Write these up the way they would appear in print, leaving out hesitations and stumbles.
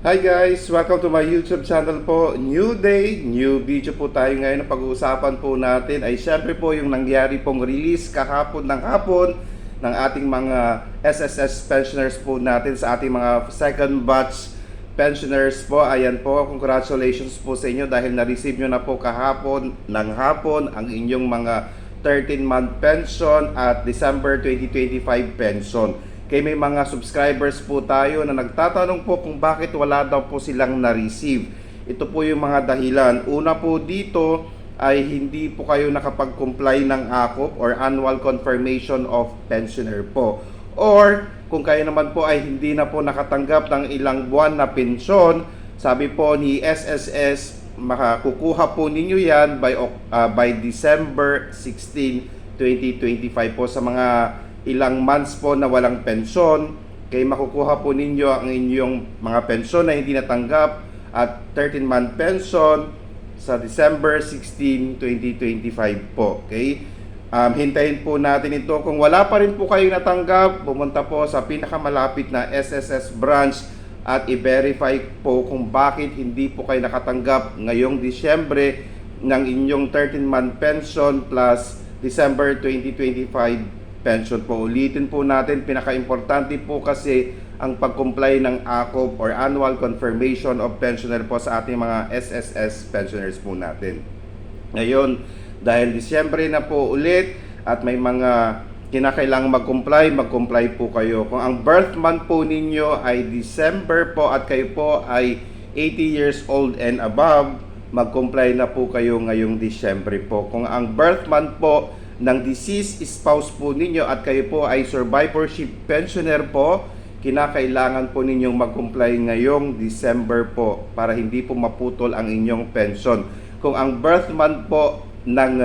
Hi guys! Welcome to my YouTube channel po. New day, new video po tayo ngayon. Ang pag-uusapan po natin ay syempre po yung nangyari pong release kahapon ng hapon ng ating mga SSS pensioners po natin sa ating mga second batch pensioners po. Ayan po, congratulations po sa inyo dahil na-receive nyo na po kahapon ng hapon ang inyong mga 13-month pension at December 2025 pension. Kaya may mga subscribers po tayo na nagtatanong po kung bakit wala daw po silang na-receive. Ito po yung mga dahilan. Una po dito ay hindi po kayo nakapag-comply ng AKOP or Annual Confirmation of Pensioner po. Or kung kayo naman po ay hindi na po nakatanggap ng ilang buwan na pensyon, sabi po ni SSS, makakukuha po ninyo yan by December 16, 2025 po sa mga ilang months po na walang pensyon, kay makukuha po ninyo ang inyong mga pensyon na hindi natanggap at 13-month pension sa December 16, 2025 po. Okay? Hintayin po natin ito. Kung wala pa rin po kayong natanggap, pumunta po sa pinakamalapit na SSS branch at i-verify po kung bakit hindi po kayo nakatanggap ngayong Disyembre ng inyong 13-month pension plus December 2025 pension po. Ulitin po natin, pinaka-importante po kasi ang pag-comply ng AKOP or Annual Confirmation of Pensioner po sa ating mga SSS pensioners po natin. Ngayon, dahil Disyembre na po ulit at may mga kinakailangang mag-comply po kayo. Kung ang birth month po ninyo ay December po at kayo po ay 80 years old and above, mag-comply na po kayo ngayong Disyembre po. Kung ang birth month po ng deceased spouse po ninyo at kayo po ay survivorship pensioner po, kinakailangan po ninyong mag-comply ngayong December po para hindi po maputol ang inyong pension. Kung ang birth month po ng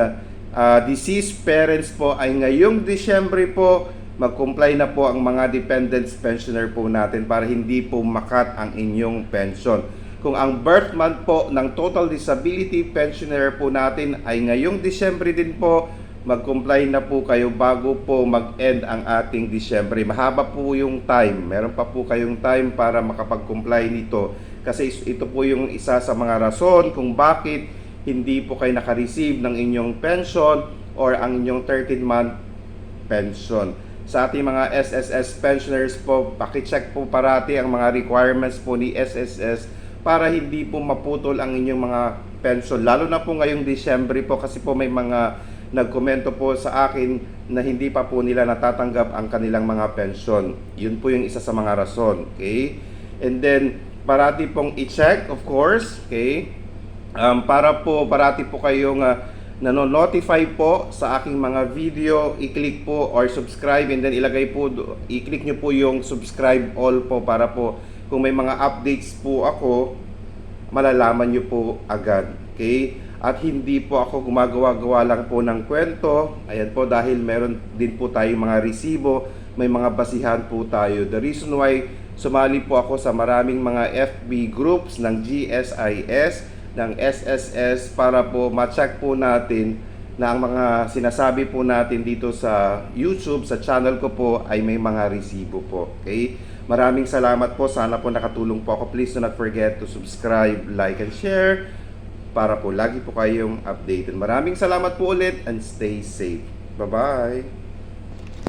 deceased parents po ay ngayong December po, mag-comply na po ang mga dependents pensioner po natin para hindi po makat ang inyong pension. Kung ang birth month po ng total disability pensioner po natin ay ngayong December din po, mag-comply na po kayo bago po mag-end ang ating Disyembre. Mahaba po yung time. Meron pa po kayong time para makapag-comply nito. Kasi ito po yung isa sa mga rason kung bakit hindi po kayo naka-receive ng inyong pension or ang inyong 13-month pension. Sa ating mga SSS pensioners po, pakicheck po parati ang mga requirements po ni SSS para hindi po maputol ang inyong mga pension. Lalo na po ngayong Disyembre po kasi po may mga nagkomento po sa akin na hindi pa po nila natatanggap ang kanilang mga pensyon. Yun po yung isa sa mga rason. Okay? And then, parati pong i-check, of course. Okay? Para po, parati po kayong nano-notify po sa aking mga video, i-click po or subscribe and then i-click nyo po yung subscribe all po para po kung may mga updates po ako, malalaman nyo po agad. Okay? At hindi po ako gumagawa-gawa lang po ng kwento. Ayan po, dahil meron din po tayong mga resibo, may mga basihan po tayo. The reason why sumali po ako sa maraming mga FB groups ng GSIS, ng SSS, para po ma-check po natin na ang mga sinasabi po natin dito sa YouTube, sa channel ko po, ay may mga resibo po. Okay? Maraming salamat po. Sana po nakatulong po ako. Please do not forget to subscribe, like, and share para po lagi po kayong updated. Maraming salamat po ulit and stay safe. Bye-bye!